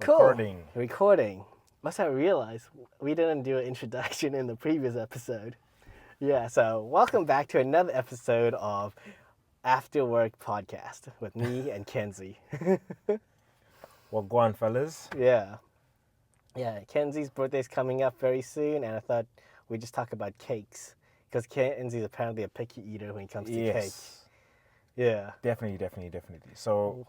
Cool. Recording. Recording. Must have realized we didn't do an introduction in the previous episode. Yeah, so welcome back to another episode of After Work Podcast with me and Kenzie. Well, go on, fellas. Yeah. Yeah, Kenzie's birthday's coming up very soon, and I thought we'd just talk about cakes. Because Kenzie's apparently a picky eater when it comes to cake. Yes. Yeah. Definitely. So,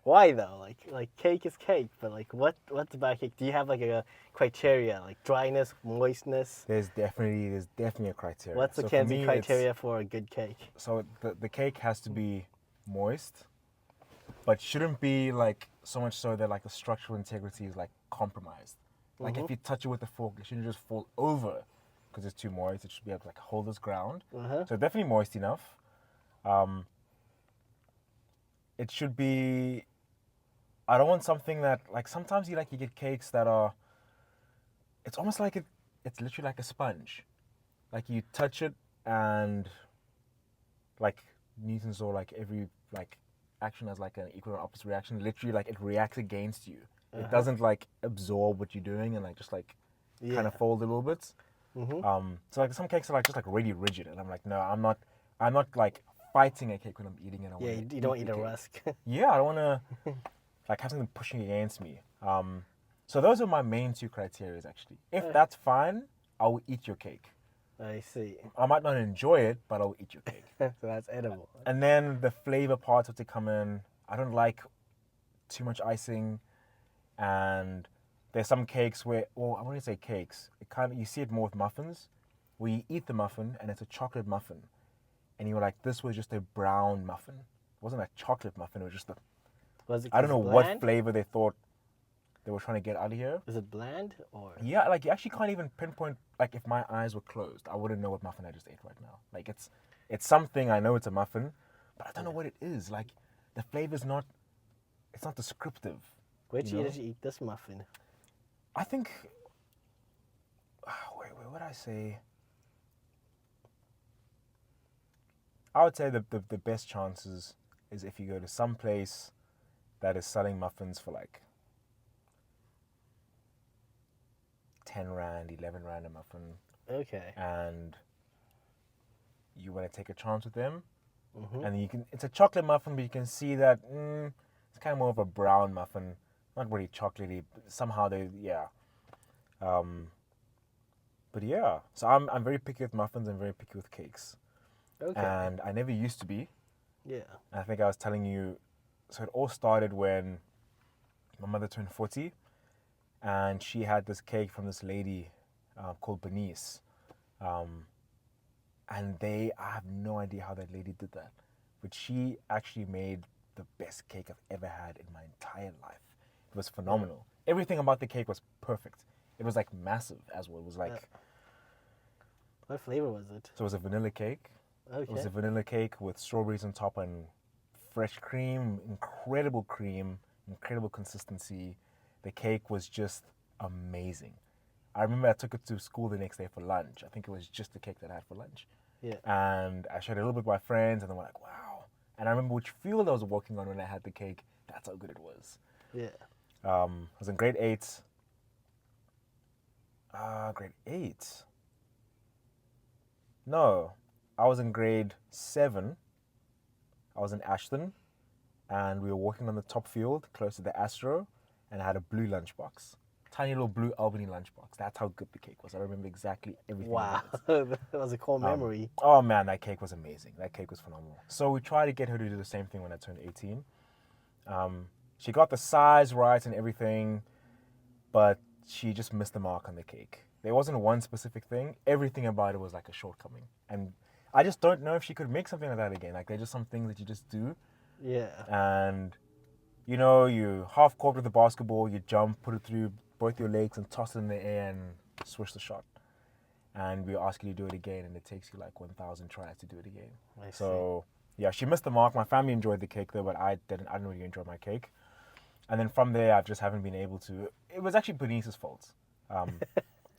Why though? Like cake is cake, but like what's about cake? Do you have like a criteria, like dryness, moistness? there's definitely a criteria. What's the So Kenzie me, criteria for a good cake? So the cake has to be moist, but shouldn't be like so much so that like the structural integrity is like compromised. Like if you touch it with a fork, it shouldn't just fall over because it's too moist. It should be able to like hold its ground. Uh-huh. So definitely moist enough. It should be. I don't want something that like sometimes you get cakes that are. It's almost like it's literally like a sponge. Like you touch it and like Newton's law, like every like action has like an equal and opposite reaction. Literally like it reacts against you. It doesn't like absorb what you're doing and like just like kind of fold a little bit. So like some cakes are like just like really rigid and I'm like, no, I'm not like fighting a cake when I'm eating it. Yeah, you don't eat a rusk. Yeah, I don't want to like have something pushing against me. So those are my main two criteria actually. If that's fine, I will eat your cake. I see. I might not enjoy it, but I'll eat your cake. So that's edible. And then the flavor parts have to come in. I don't like too much icing, and there's some cakes where, well, I wouldn't say cakes. It kind of you see it more with muffins, where you eat the muffin and it's a chocolate muffin, and you're like, this was just a brown muffin. It wasn't a chocolate muffin. It was just a. Was it? I don't know bland? what flavor they thought they were trying to get out of here. Is it bland or? Yeah, like you actually can't even pinpoint. Like if my eyes were closed, I wouldn't know what muffin I just ate right now. Like it's something I know it's a muffin, but I don't know what it is. Like the flavor's not. It's not descriptive. Which year did you eat this muffin? I think. Wait, what would I say? I would say the best chances is if you go to some place that is selling muffins for like 10 rand, 11 rand a muffin. Okay. And you want to take a chance with them. And you can. It's a chocolate muffin, but you can see that it's kind of more of a brown muffin, not really chocolatey. Somehow they, yeah. But yeah, so I'm very picky with muffins and very picky with cakes. Okay. And I never used to be. Yeah. And I think I was telling you, so it all started when my mother turned 40, and she had this cake from this lady called Bernice. And I have no idea how that lady did that, but she actually made the best cake I've ever had in my entire life. It was phenomenal. Everything about the cake was perfect. It was like massive as well. It was like. What flavor was it? So it was a vanilla cake. Okay. It was a vanilla cake with strawberries on top and fresh cream, incredible consistency. The cake was just amazing. I remember I took it to school the next day for lunch. I think it was just the cake that I had for lunch. Yeah. And I shared it a little bit with my friends, and they were like, wow. And I remember which field I was walking on when I had the cake. That's how good it was. Yeah. I was in grade 8. Grade 8? No. I was in grade 7. I was in Ashton, and we were walking on the top field close to the Astro, and I had a blue lunchbox. Tiny little blue Albany lunchbox. That's how good the cake was. I remember exactly everything. Wow. That was a cool memory. Oh man, that cake was amazing. That cake was phenomenal. So we tried to get her to do the same thing when I turned 18. She got the size right and everything, but she just missed the mark on the cake. There wasn't one specific thing. Everything about it was like a shortcoming. And I just don't know if she could make something like that again. Like, they're just some things that you just do. Yeah. And, you know, you half court with the basketball, you jump, put it through both your legs and toss it in the air and swish the shot. And we ask you to do it again, and it takes you like 1,000 tries to do it again. So, yeah, she missed the mark. My family enjoyed the cake though, but I didn't really enjoy my cake. And then from there, I just haven't been able to. It was actually Bernice's fault.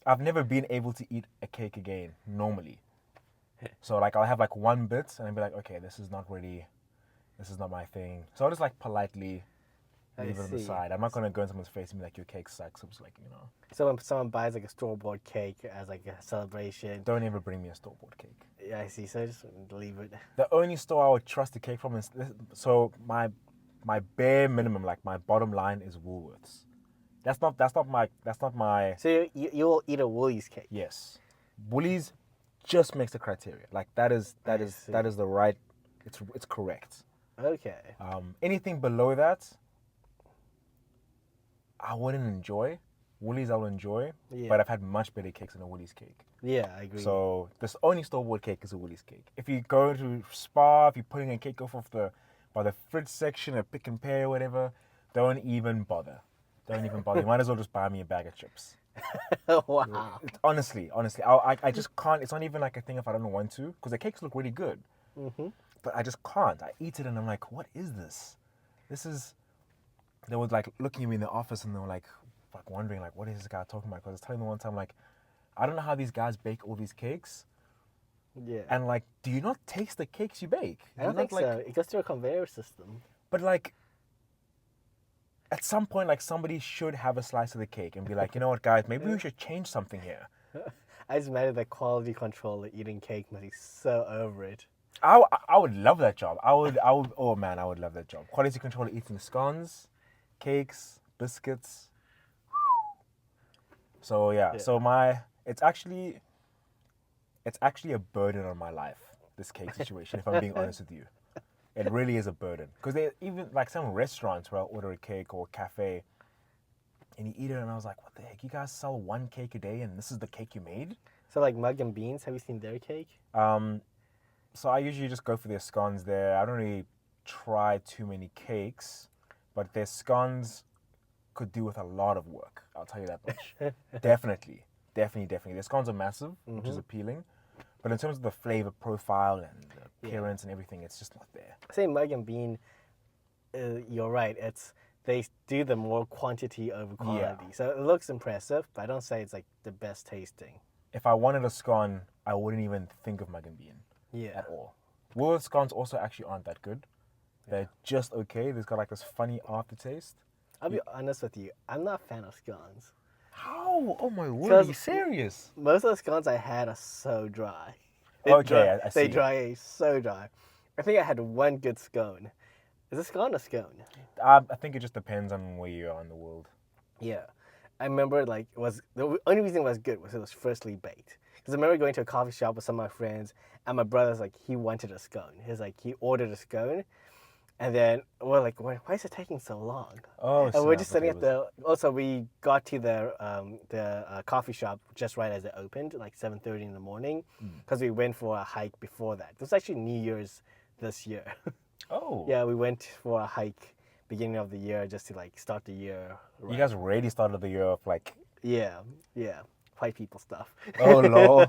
I've never been able to eat a cake again normally. So like I'll have like one bit and I'll be like, okay, this is not my thing. So I'll just like politely, leave it on the see. side. I'm not gonna go in someone's face and be like, your cake sucks. I'm just like, you know, So when someone buys like a store-bought cake as like a celebration, don't ever bring me a store-bought cake. yeah, I see. So just leave it. The only store I would trust a cake from is so my bare minimum, like my bottom line, is Woolworths. That's not my So you'll eat a Woolies cake. yes. Woolies just makes the criteria. Like that is I the right. It's correct. Okay. Anything below that, I wouldn't enjoy. Woolies I'll enjoy, Yeah. but I've had much better cakes than a Woolies cake. Yeah, I agree. So this only store-bought cake is a Woolies cake. If you go to Spar, if you're putting a cake off by the fridge section at Pick and Pay or whatever, don't even bother. Don't even bother. You might as well just buy me a bag of chips. Wow. Honestly, I just can't. It's not even like a thing if I don't want to, because the cakes look really good. Mm-hmm. But I just can't. I eat it and I'm like, what is this? They were like looking at me in the office and they were like wondering like, what is this guy talking about? Because I was telling them one time like, I don't know how these guys bake all these cakes. Yeah. And like, do you not taste the cakes you bake? I don't think so. It goes through a conveyor system. But like, at some point, like somebody should have a slice of the cake and be like, you know what, guys, maybe we should change something here. I just imagine the quality controller eating cake must be so over it. I would love that job. Oh man, I would love that job. Quality controller eating scones, cakes, biscuits. So yeah. So it's actually a burden on my life, this cake situation, if I'm being honest with you. It really is a burden. Because they even like some restaurants where I'll order a cake or a cafe and you eat it and I was like, what the heck? You guys sell one cake a day and this is the cake you made? So like Mug and Beans, have you seen their cake? So I usually just go for their scones there. I don't really try too many cakes, but their scones could do with a lot of work. I'll tell you that much. Definitely. Their scones are massive, which is appealing. But in terms of the flavor profile and the appearance and everything, it's just not there. Say Mug and Bean, you're right. They do the more quantity over quality. Yeah. So it looks impressive, but I don't say it's like the best tasting. If I wanted a scone, I wouldn't even think of Mug and Bean at all. Woolworths scones also actually aren't that good. They're just okay. They've got like this funny aftertaste. I'll be honest with you. I'm not a fan of scones. How? Oh my word, are you serious? Most of the scones I had are so dry. Okay, I see. They dry so dry. I think I had one good scone. Is a scone a scone? I think it just depends on where you are in the world. Yeah. I remember like the only reason it was good was it was freshly baked. Because I remember going to a coffee shop with some of my friends and my brother's like, he wanted a scone. He ordered a scone. And then we're like, why is it taking so long? Oh, and we're just sitting at also we got to the coffee shop just right as it opened, like 7:30 in the morning, because we went for a hike before that. It was actually New Year's this year. Oh. Yeah, we went for a hike beginning of the year just to like start the year. Right. You guys already started the year off like... Yeah. White people stuff. Oh, no.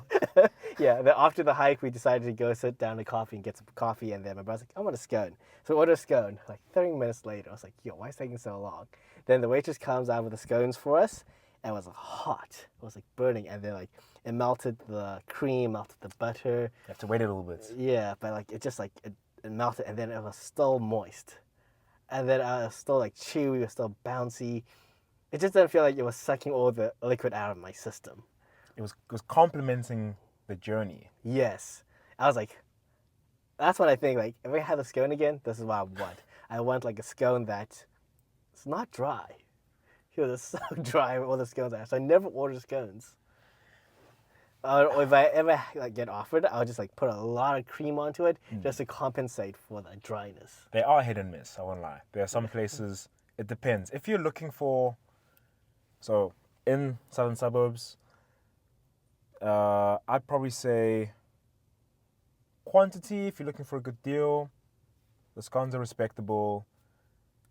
Yeah, then after the hike, we decided to go sit down to coffee and get some coffee. And then my brother's like, I want a scone. So we ordered a scone. Like 30 minutes later, I was like, yo, why is it taking so long? Then the waitress comes out with the scones for us. And it was hot. It was like burning. And then like it melted the cream, melted the butter. You have to wait a little bit. Yeah, but like it just like, it melted. And then it was still moist. And then it was still like chewy, it was still bouncy. It just didn't feel like it was sucking all the liquid out of my system. It was complementing the journey. Yes. I was like, that's what I think. Like, if I have a scone again, this is what I want. I want like a scone that's not dry. It was so dry with all the scones I have. So I never order scones. Or if I ever like get offered, I'll just like put a lot of cream onto it just to compensate for the dryness. They are hit and miss, I won't lie. There are some places, it depends. If you're looking for, so in southern suburbs, I'd probably say quantity, if you're looking for a good deal, the scones are respectable.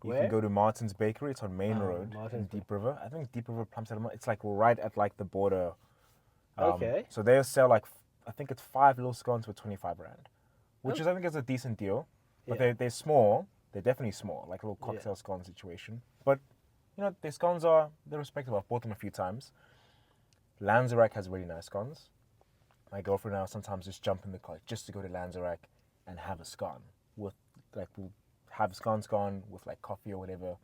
You Where? can go to Martin's Bakery. It's on Main Road in Deep River. I think Deep River Plumstead. It's like right at like the border. Okay. So they'll sell like, I think it's 5 little scones for 25 rand, which is, I think, is a decent deal. But they're small. They're definitely small, like a little cocktail scone situation. But you know, their scones they're respectable. I've bought them a few times. Lanzerac has really nice scones. My girlfriend and I sometimes just jump in the car just to go to Lanzerac and have a scone with like we'll have a scone with like coffee or whatever,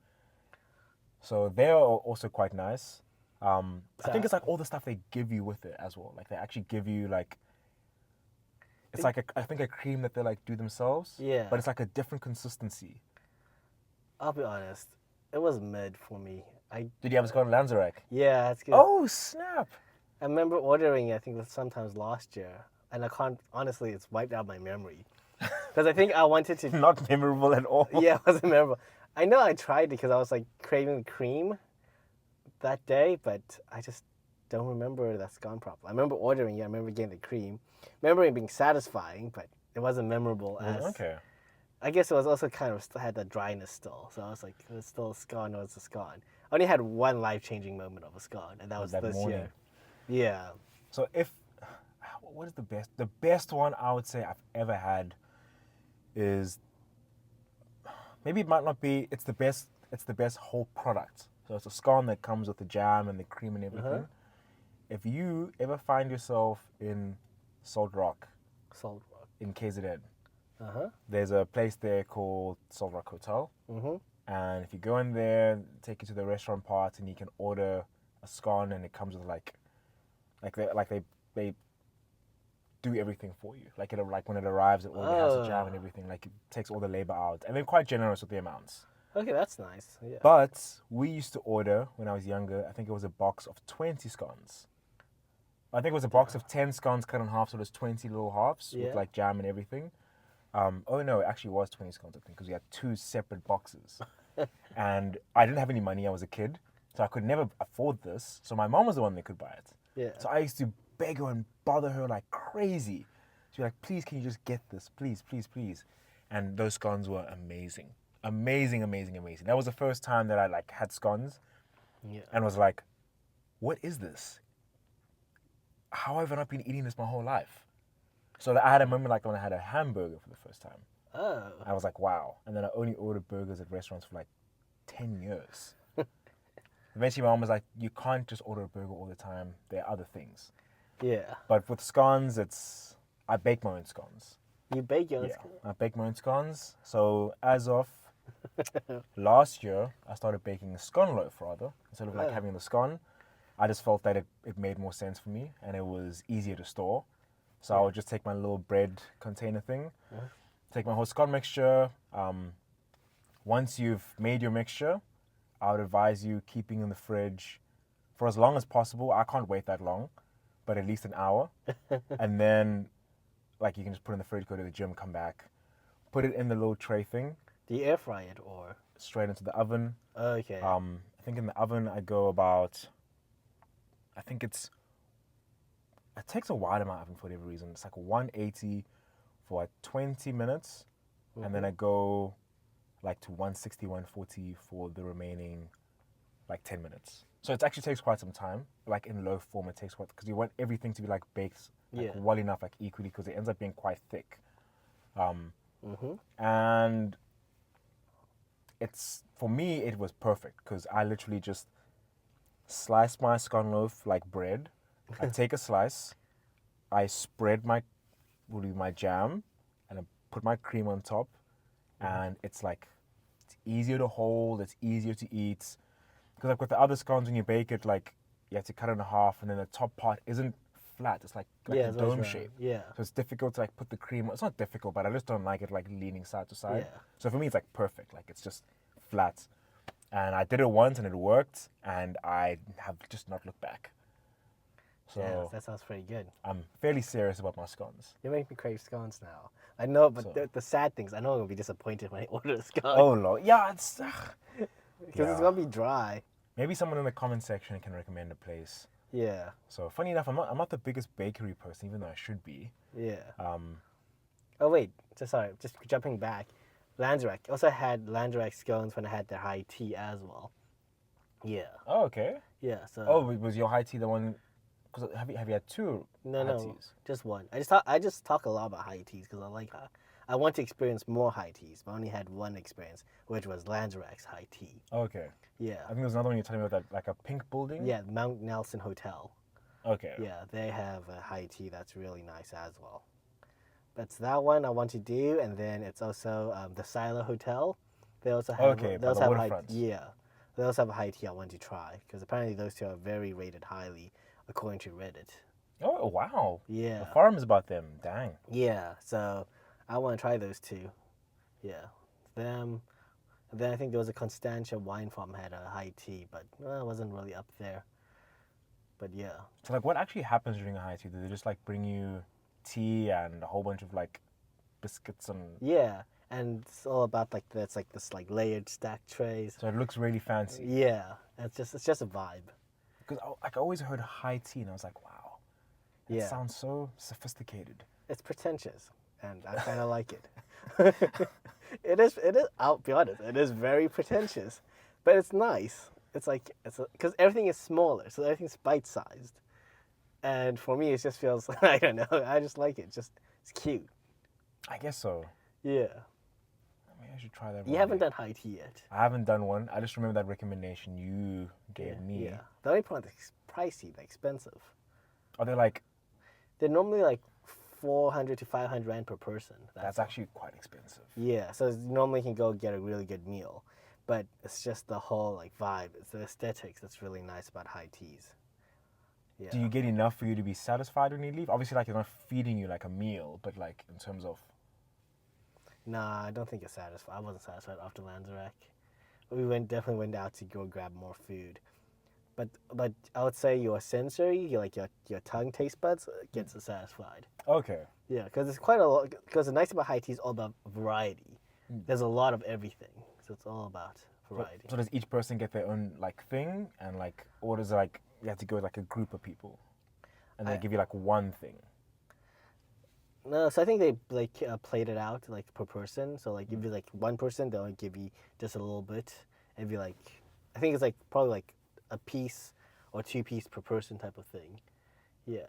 So they're also quite nice. I So- think it's like all the stuff they give you with it as well. Like they actually give you like it's like I think a cream that they like do themselves. Yeah. But it's like a different consistency. I'll be honest, it was mid for me. Did you have a scone Lanzerac? Yeah, it's good. Oh snap! I remember ordering it, I think sometimes last year, and I can't honestly, it's wiped out my memory because I think I wanted to. Not memorable at all. Yeah, it wasn't memorable. I know I tried because I was like craving the cream that day, but I just don't remember that scone properly. I remember ordering it. I remember getting the cream. Remember it being satisfying, but it wasn't memorable as. Okay. I guess it was also kind of had the dryness still, so I was like, it was still a scone or it's a scone. I only had one life-changing moment of a scone, and that was That this morning. year. Yeah. So what is the best? The best one I would say I've ever had is maybe it might not be. It's the best. It's the best whole product. So it's a scone that comes with the jam and the cream and everything. If you ever find yourself in Salt Rock Salt Rock. in KZN, Uh-huh. there's a place there called Salt Rock Hotel. Mm-hmm. And if you go in there, take you to the restaurant part, and you can order a scone, and it comes with they do everything for you. Like when it arrives, it already has the jam and everything. Like it takes all the labor out, and they're quite generous with the amounts. Okay, that's nice. Yeah. But we used to order when I was younger. I think it was a box of 20 scones. I think it was a box of 10 scones cut in half, so there's 20 little halves with Yeah. like jam and everything. Oh no, it actually was 20 scones, I think, because we had 2 separate boxes. And I didn't have any money, I was a kid, so I could never afford this. So my mom was the one that could buy it. Yeah. So I used to beg her and bother her like crazy. She'd be like, please, can you just get this? Please, please, please. And those scones were amazing. Amazing, amazing, amazing. That was the first time that I like had scones Yeah. and was like, what is this? How have I not been eating this my whole life? So I had a moment like when I had a hamburger for the first time. Oh. I was like, wow. And then I only ordered burgers at restaurants for like 10 years. Eventually my mom was like, you can't just order a burger all the time. There are other things. Yeah. But with scones, I bake my own scones. You bake your own Yeah, scone? I bake my own scones. So as of last year, I started baking a scone loaf rather. Instead of like Oh. having the scone, I just felt that it made more sense for me and it was easier to store. So I would just take my little bread container thing, take my whole scone mixture. Once you've made your mixture, I would advise you keeping in the fridge for as long as possible. I can't wait that long, but at least an hour. And then like you can just put it in the fridge, go to the gym, come back, put it in the little tray thing, Do you air fry it or? straight into the oven. Okay. I think in the oven I go about, it takes a while in my oven for whatever reason. It's like 180 for like 20 minutes. And then I go like to 160, 140 for the remaining like 10 minutes. So it actually takes quite some time. Like in loaf form, it takes because you want everything to be like baked like Yeah. well enough, like equally, because it ends up being quite thick. Mm-hmm. And for me, it was perfect because I literally just slice my scone loaf like bread. I take a slice, I spread my jam, and I put my cream on top, and it's easier to hold, it's easier to eat. Because like with the other scones, when you bake it, like you have to cut it in half, and then the top part isn't flat. It's like Yeah, a it's always dome round. shape. Yeah. So it's difficult to like put the cream. It's not difficult, but I just don't like it like leaning side to side. Yeah. So for me, it's like perfect. Like it's just flat. And I did it once, and it worked, and I have just not looked back. So Yeah, that sounds pretty good. I'm fairly serious about my scones. You make me crave scones now. I know, but So- the sad thing is, I know I'm gonna be disappointed when I order a scone Oh Lord, yeah, it's because it's yeah. gonna be dry. Maybe someone in the comment section can recommend a place. Yeah, So funny enough, I'm not the biggest bakery person, even though I should be. yeah. Um, Oh wait, just jumping back. Lanzerac also had Lanzerac scones when I had their high tea as well. Yeah, oh okay. yeah. So Oh, was your high tea the one? Because have you had two no, high no, teas? just one. I just talk a lot about high teas because I want to experience more high teas, but I only had one experience, which was Lanzerac's high tea. Okay. Yeah, I think there's another one you're telling me about, that like a pink building. yeah. Mount Nelson Hotel. Okay. Yeah, they have a high tea that's really nice as well. That's that one I want to do, and then it's also the Silo Hotel. They also have Okay, they by also the have high waterfront. yeah. They also have a high tea I want to try because apparently those two are very rated highly according to Reddit. Oh wow. Yeah. The forums about them. Dang. Yeah. So I want to try those two. Yeah. Them. And then I think there was a Constantia wine farm had a high tea, but it wasn't really up there. But yeah. So like, what actually happens during a high tea? Do they just like bring you tea and a whole bunch of like biscuits and? Yeah. And it's all about like that's like this like layered stacked trays. So it looks really fancy. Yeah. It's just a vibe. Because I always heard high tea and I was like, wow, that Yeah. sounds so sophisticated. It's pretentious, and I kind of like it. It is. I'll be honest. It is very pretentious, but it's nice. It's like because everything is smaller, so everything's bite sized, and for me, it just feels. I don't know. I just like it. It's cute. I guess so. Yeah. Maybe I should try that. You haven't done high tea yet. I haven't done one. I just remember that recommendation you gave me. Yeah. The only problem is it's pricey, like expensive. Are they like? They're normally like 400 to 500 rand per person. That's actually quite expensive. Yeah, so normally you can go get a really good meal, but it's just the whole like vibe. It's the aesthetics that's really nice about high teas. Yeah. Do you get enough for you to be satisfied when you leave? Obviously, like, they're not feeding you like a meal, but like in terms of. Nah, I don't think it's satisfied. I wasn't satisfied after Lanzarote. We definitely went out to go grab more food, but I would say your sensory, your tongue taste buds gets satisfied. Okay. Yeah, because it's quite a lot. Because the nice about high tea is all about variety. There's a lot of everything, so it's all about variety. So does each person get their own like thing, and like, or does it like you have to go with like a group of people, and they give you like one thing? No, so I think they like played it out like per person. So like if you like one person, they'll give you just a little bit. If you like, I think it's like probably like a piece or 2 pieces per person type of thing. Yeah,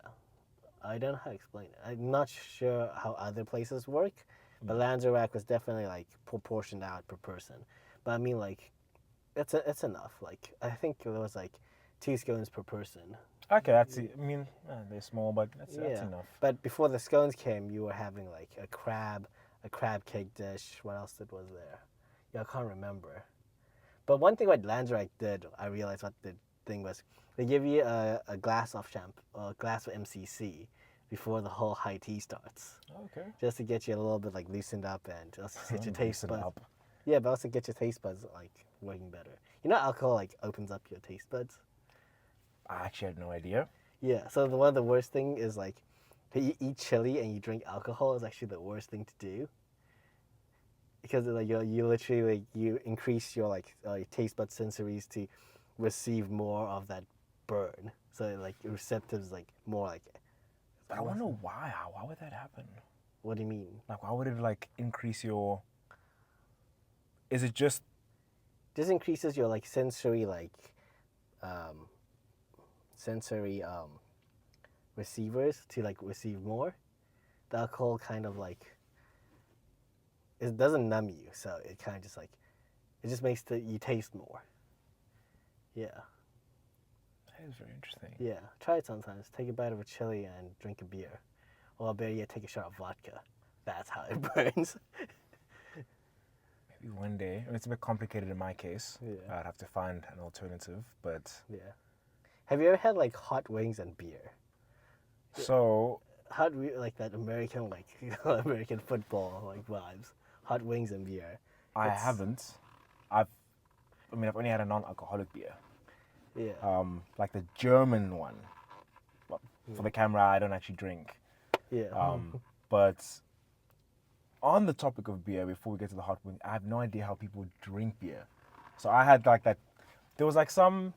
I don't know how to explain it. I'm not sure how other places work, but Lanzarote was definitely like proportioned out per person. But I mean like, it's enough. Like I think it was like 2 scones per person. Okay, that's. I mean, they're small, but that's enough. But before the scones came, you were having like a crab cake dish. What else was there? Yeah, I can't remember. But one thing what Lanzarote did, I realized what the thing was. They give you a glass of a glass of MCC before the whole high tea starts. Okay. Just to get you a little bit like loosened up and also get your taste Loosen buds. up. Yeah, but also get your taste buds like working better. You know, alcohol like opens up your taste buds. I actually had no idea. Yeah, so one of the worst thing is like, you eat chili and you drink alcohol is actually the worst thing to do. Because like you literally like you increase your like your taste bud sensories to receive more of that burn. So like your receptives like more like. But I wonder why. Why would that happen? What do you mean? Like, why would it like increase your? Is it just? This increases your like sensory like, sensory receivers to like receive more. The alcohol kind of like. It doesn't numb you, so it kind of just like, it just makes you taste more. Yeah. That is very interesting. Yeah, try it sometimes. Take a bite of a chili and drink a beer. Or better yet, take a shot of vodka. That's how it burns. Maybe one day. I mean, it's a bit complicated in my case. Yeah. I'd have to find an alternative, but. Yeah. Have you ever had like hot wings and beer? So. Like that American like American football like vibes. Hot wings and beer. I haven't. I've only had a non-alcoholic beer. Yeah. Like the German one. Well, for the camera, I don't actually drink. Yeah. But on the topic of beer, before we get to the hot wing, I have no idea how people drink beer. So I had like that. There was like some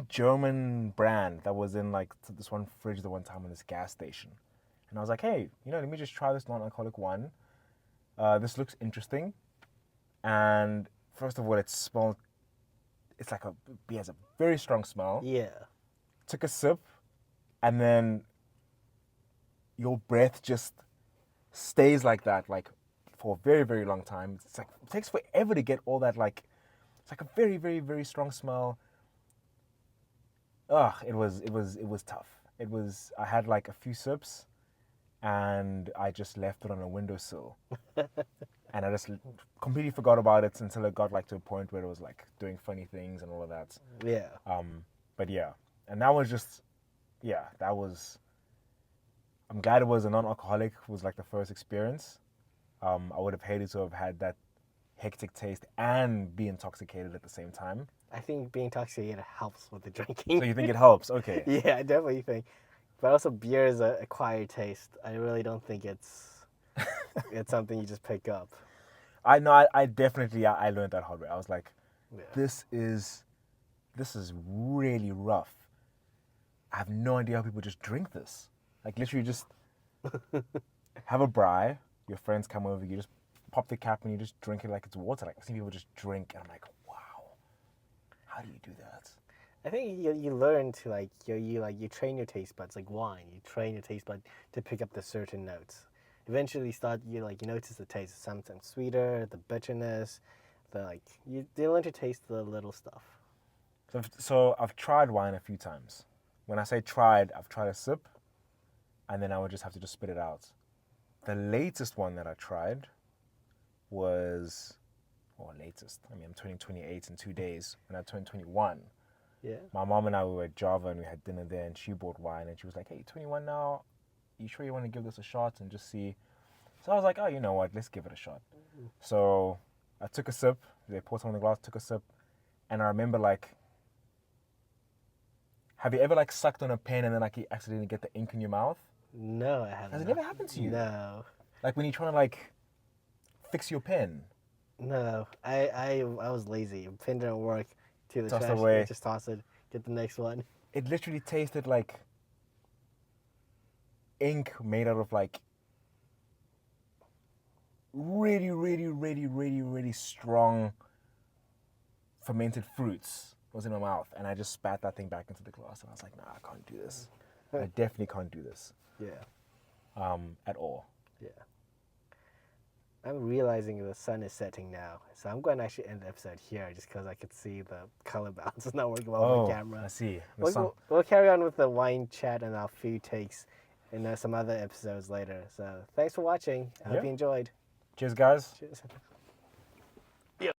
German brand that was in like this one fridge the one time in this gas station, and I was like, hey, let me just try this non-alcoholic one. This looks interesting, and first of all, it's like beer has a very strong smell. Yeah. Took a sip, and then your breath just stays like that, like for a very, very long time. It's like it takes forever to get all that. Like it's like a very, very, very strong smell. Ugh, it was tough. I had like a few sips, and I just left it on a windowsill. And I just completely forgot about it until it got like to a point where it was like doing funny things and all of that. Yeah. But yeah, and that was just, yeah, that was. I'm glad it was a non-alcoholic. Was like the first experience. I would have hated to have had that hectic taste and be intoxicated at the same time. I think being intoxicated helps with the drinking. So you think it helps? Okay. Yeah, I definitely think. But also, beer is an acquired taste. I really don't think it's something you just pick up. I know. I definitely. I learned that hard way. I was like, Yeah. this is really rough. I have no idea how people just drink this. Like literally just have a braai, your friends come over, you just pop the cap and you just drink it like it's water. Like I've seen people just drink and I'm like, wow, how do you do that? I think you learn to like you train your taste buds like wine. You train your taste bud to pick up the certain notes. Eventually, you notice the taste. Sometimes sweeter, the bitterness, you learn to taste the little stuff. So I've tried wine a few times. When I say tried, I've tried a sip, and then I would just have to just spit it out. The latest one that I tried was, well, latest. I mean, I'm turning 28 in 2 days. When I turned 21, Yeah. my mom and I were at Java and we had dinner there, and she bought wine, and she was like, "Hey, 21 now. You sure you want to give this a shot and just see?" So I was like, "Oh, you know what? Let's give it a shot." Mm-hmm. So I took a sip. They poured some in the glass, took a sip, and I remember like, have you ever like sucked on a pen and then like you accidentally get the ink in your mouth? No, I haven't. Has it never happened to you? No. Like when you're trying to like fix your pen. No, I was lazy. Pen didn't work. To the Toss trash. away. Just toss it. Get the next one. It literally tasted like ink made out of like really strong fermented fruits was in my mouth, and I just spat that thing back into the glass, and I was like, nah, I can't do this. I definitely can't do this. Yeah. At all. Yeah. I'm realizing the sun is setting now, so I'm going to actually end the episode here just because I could see the color balance is not working well on the camera. I see. We'll carry on with the wine chat and our food takes in some other episodes later. So thanks for watching. I hope you enjoyed. Cheers, guys. Cheers.